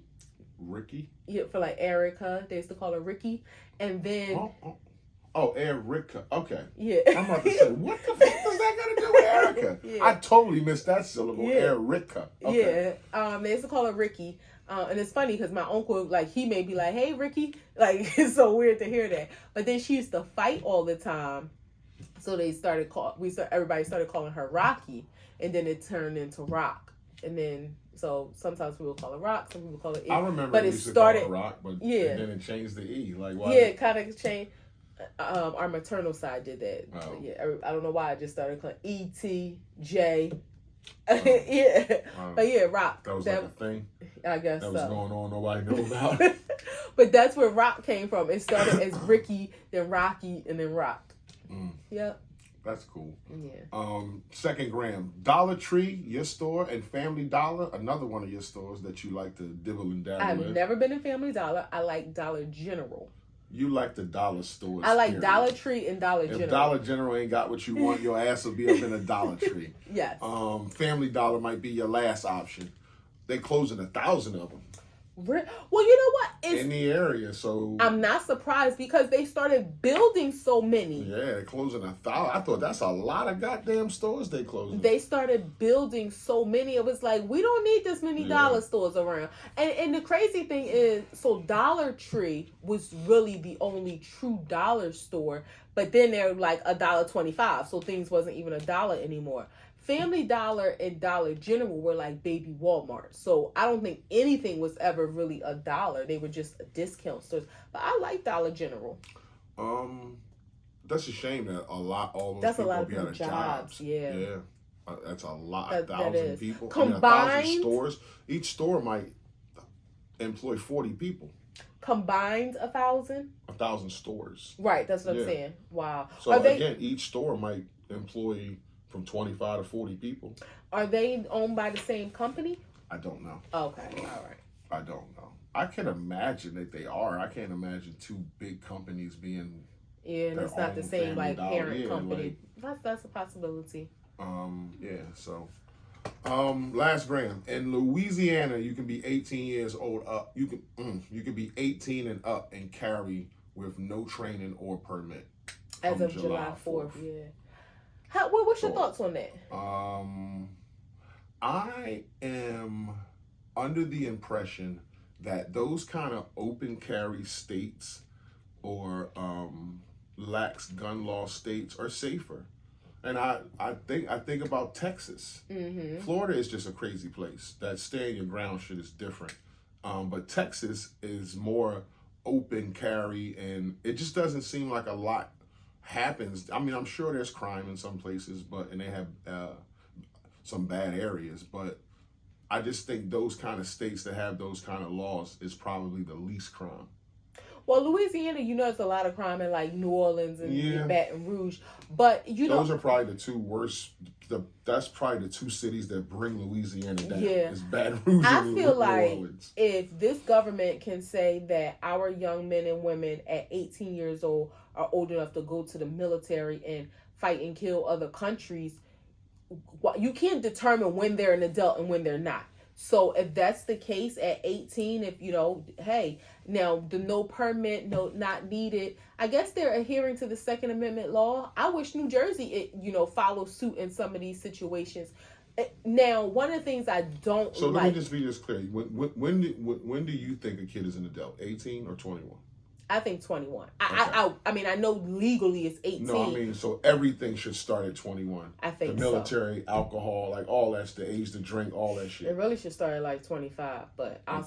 Ricky? Yeah, for like Erica. They used to call her Ricky. And then... Oh, Erica. Okay. Yeah. I'm about to say, what the fuck does that got to do with Erica? Yeah. I totally missed that syllable. Yeah. Erica. Okay. Yeah. They used to call her Ricky. And it's funny because my uncle, like, he may be like, hey, Ricky. Like, it's so weird to hear that. But then she used to fight all the time. So everybody started calling her Rocky. And then it turned into Rock. And then, so sometimes people call her Rock, some people call her E. I remember but it used to call her Rock, but and then it changed the E. Like, why? Yeah, it kind of changed. Our maternal side did that. Oh. So, yeah, I don't know why I just started calling E.T.J. Yeah. But yeah, Rock. That was like a thing? I guess that was going on, nobody knew about. But that's where Rock came from. It started as Ricky, then Rocky, and then Rock. Yep. That's cool. Yeah. Second gram. Dollar Tree, your store, and Family Dollar, another one of your stores that you like to dibble and dabble in. I've never been in Family Dollar. I like Dollar General. You like the dollar stores. I like Dollar Tree and Dollar General. If Dollar General ain't got what you want, your ass will be up in a Dollar Tree. Yes. Family Dollar might be your last option. They're closing 1,000 of them. Well, you know what? In the area, so I'm not surprised because they started building so many. Yeah, they're closing 1,000. I thought that's a lot of goddamn stores they closing. They started building so many. It was like, we don't need this many dollar stores around. And the crazy thing is, so Dollar Tree was really the only true dollar store, but then they're like $1.25, so things wasn't even $1 anymore. Family Dollar and Dollar General were like baby Walmart. So I don't think anything was ever really $1. They were just discount stores. But I like Dollar General. That's a shame that all those that's people a lot of be out of jobs. Yeah. That's a lot. 1,000 people. Combined, 1,000 stores. Each store might employ 40 people. Combined 1,000? 1,000 stores. Right, that's what I'm saying. Wow. So again, each store might employ from 25 to 40 people. Are they owned by the same company? I don't know. Okay, all right. I don't know. I can imagine that they are. I can't imagine two big companies being. Yeah, and it's not the same like parent company. Like, that's a possibility. Yeah. So, last gram in Louisiana, you can be 18 years old up. You can be 18 and up and carry with no training or permit. As of July 4th. Yeah. What's your thoughts on that? I am under the impression that those kind of open carry states or lax gun law states are safer. And I think about Texas. Mm-hmm. Florida is just a crazy place. That stand your ground shit is different. But Texas is more open carry, and it just doesn't seem like a lot happens. I mean, I'm sure there's crime in some places, and they have some bad areas, but I just think those kind of states that have those kind of laws is probably the least crime. Well, Louisiana, there's a lot of crime in like New Orleans and Baton Rouge, but those are probably the two worst. That's probably the two cities that bring Louisiana down. Yeah, is Baton Rouge. I feel like New Orleans. If this government can say that our young men and women at 18 years old are old enough to go to the military and fight and kill other countries, you can't determine when they're an adult and when they're not. So if that's the case at 18, hey, now the no permit, no not needed, I guess they're adhering to the Second Amendment law. I wish New Jersey, follows suit in some of these situations. Now, one of the things I don't So let me just be clear. When do you think a kid is an adult? 18 or 21? I think 21. Okay. I mean, I know legally it's 18. No, I mean, so everything should start at 21. I think the military, alcohol, like all that's the age to drink, all that shit. It really should start at like 25, but I'll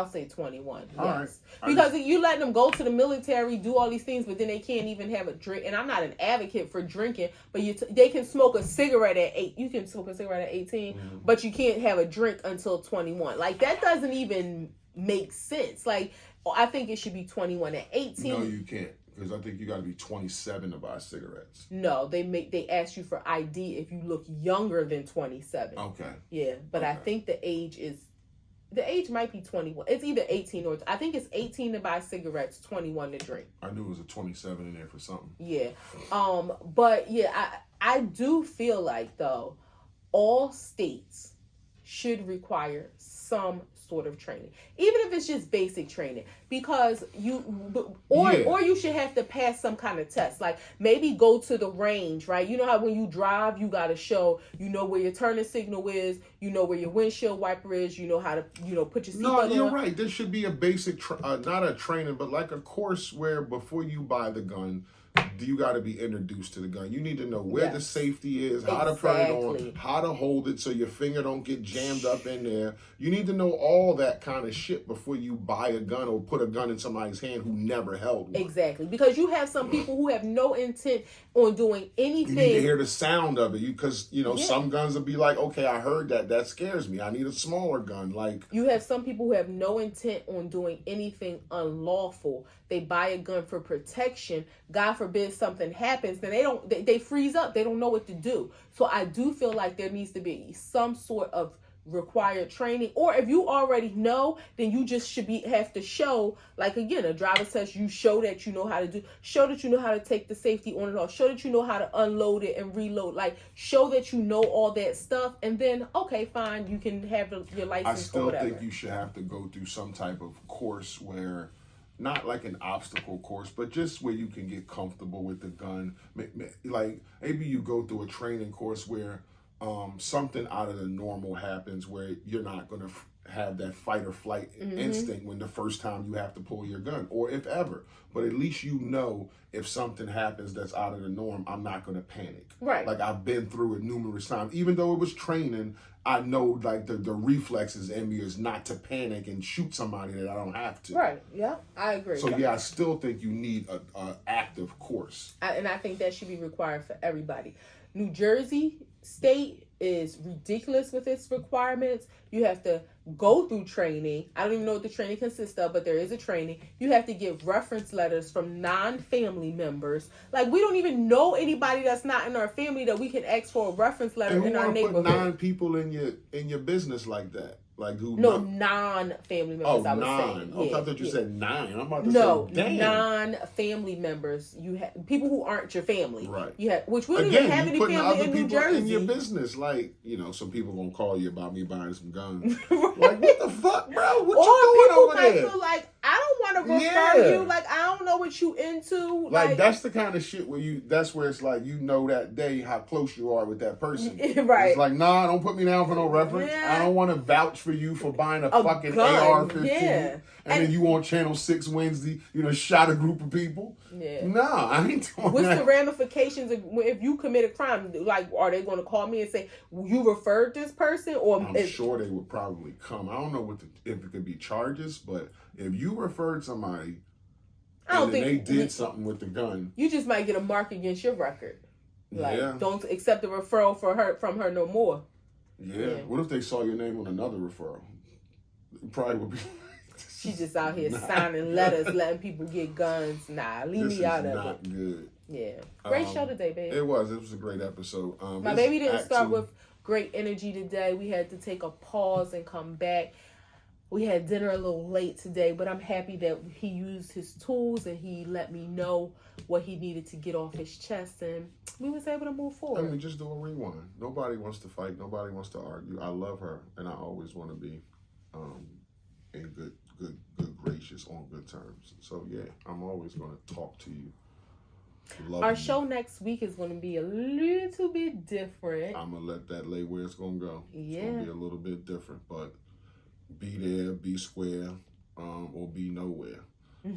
say 21. All yes. Right. Because you letting them go to the military, do all these things, but then they can't even have a drink. And I'm not an advocate for drinking, but they can smoke a cigarette at 8. You can smoke a cigarette at 18, but you can't have a drink until 21. Like, that doesn't even make sense. Like, I think it should be 21 at 18. No, you can't, because I think you got to be 27 to buy cigarettes. No, they ask you for ID if you look younger than 27. Okay. Yeah, but I think the age might be 21. It's either 18 or I think it's 18 to buy cigarettes, 21 to drink. I knew it was a 27 in there for something. Yeah. But yeah, I do feel like though all states should require some sort of training, even if it's just basic training, because or you should have to pass some kind of test, like maybe go to the range, right? You know how when you drive, you got to show, you know, where your turning signal is, you know, where your windshield wiper is, you know how to, you know, put your seatbelt on. No, you're right. There should be a basic, not a training, but like a course where before you buy the gun, you got to be introduced to the gun. You need to know where the safety is, how to put it on, how to hold it so your finger don't get jammed up in there. You need to know all that kind of shit before you buy a gun or put a gun in somebody's hand who never held one. Exactly. Because you have some people who have no intent on doing anything. You need to hear the sound of it. Because, you know, some guns will be like, okay, I heard that. That scares me. I need a smaller gun. Like, you have some people who have no intent on doing anything unlawful. They buy a gun for protection. God forbid something happens, then they freeze up. They don't know what to do. So I do feel like there needs to be some sort of required training, or if you already know, then you just have to show, like, again, a driver's test. You show that you know how to do, show that you know how to take the safety on and off, show that you know how to unload it and reload, like show that you know all that stuff, and then okay, fine, you can have your license. I still or whatever. think you should have to go through some type of course where, not like an obstacle course, but just where you can get comfortable with the gun. Like maybe you go through a training course where something out of the normal happens, where you're not going to have that fight or flight instinct when the first time you have to pull your gun, or if ever. But at least you know, if something happens that's out of the norm, I'm not going to panic. Right. Like I've been through it numerous times. Even though it was training, I know like the reflexes in me is not to panic and shoot somebody that I don't have to. Right. Yeah, I agree. So yeah, I still think you need a active course. And I think that should be required for everybody. New Jersey state is ridiculous with its requirements. You have to go through training. I don't even know what the training consists of, but there is a training. You have to give reference letters from non-family members. Like, we don't even know anybody that's not in our family that we can ask for a reference letter in our neighborhood. Put 9 people in your business like that. Like who? No, non-family members. Oh, I was 9. saying. I thought you said 9. I'm about to say, damn. Non-family members. You have people who aren't your family. Right. You have, which we don't even have any family in New Jersey. In your business, like, you know, some people gonna call you about me buying some guns. Like, what the fuck, bro? What you doing over there? Feel like, I don't want to refer you. Like, I don't know what you into. Like that's the kind of shit where that's where it's like, you know, that day how close you are with that person. Right. It's like, nah, don't put me down for no reference. Yeah. I don't want to vouch for you for buying a fucking AR-15. Yeah. And then you on Channel 6 Wednesday, you know, shot a group of people. Yeah. Nah, I ain't doing What's that. the ramifications if you commit a crime? Like, are they going to call me and say, you referred this person? Or I'm sure they would probably come. I don't know if it could be charges, but if you referred somebody and they did something with the gun, you just might get a mark against your record. Like, yeah. Don't accept the referral from her no more. Yeah. What if they saw your name on another referral? It probably would be. She's just out here signing letters, letting people get guns. Nah, leave me out of it. This is not good. Yeah. Great show today, babe. It was a great episode. My baby didn't start with great energy today. We had to take a pause and come back. We had dinner a little late today, but I'm happy that he used his tools and he let me know what he needed to get off his chest, and we was able to move forward. I mean, just do a rewind. Nobody wants to fight. Nobody wants to argue. I love her, and I always want to be in good gracious, on good terms. So yeah, I'm always going to talk to you. Our show next week is going to be a little bit different. I'm going to let that lay where it's going to go. Yeah. It's going to be a little bit different, but be there, be square, or be nowhere.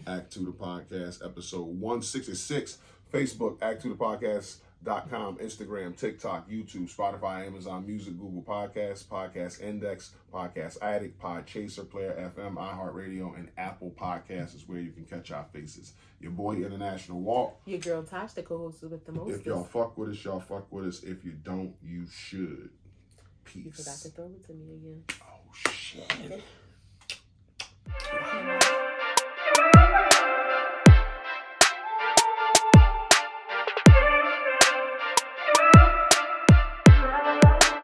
Act 2 the Podcast, episode 166. Facebook, act2thepodcast.com, Instagram, TikTok, YouTube, Spotify, Amazon Music, Google Podcasts, Podcast Index, Podcast Addict, Podchaser, Player FM, iHeartRadio, and Apple Podcasts is where you can catch our faces. Your boy, International Walk. Your girl, Tosh, the co-host with the most. If y'all fuck with us, y'all fuck with us. If you don't, you should. Peace. You forgot to throw it to me again. Oh, shit.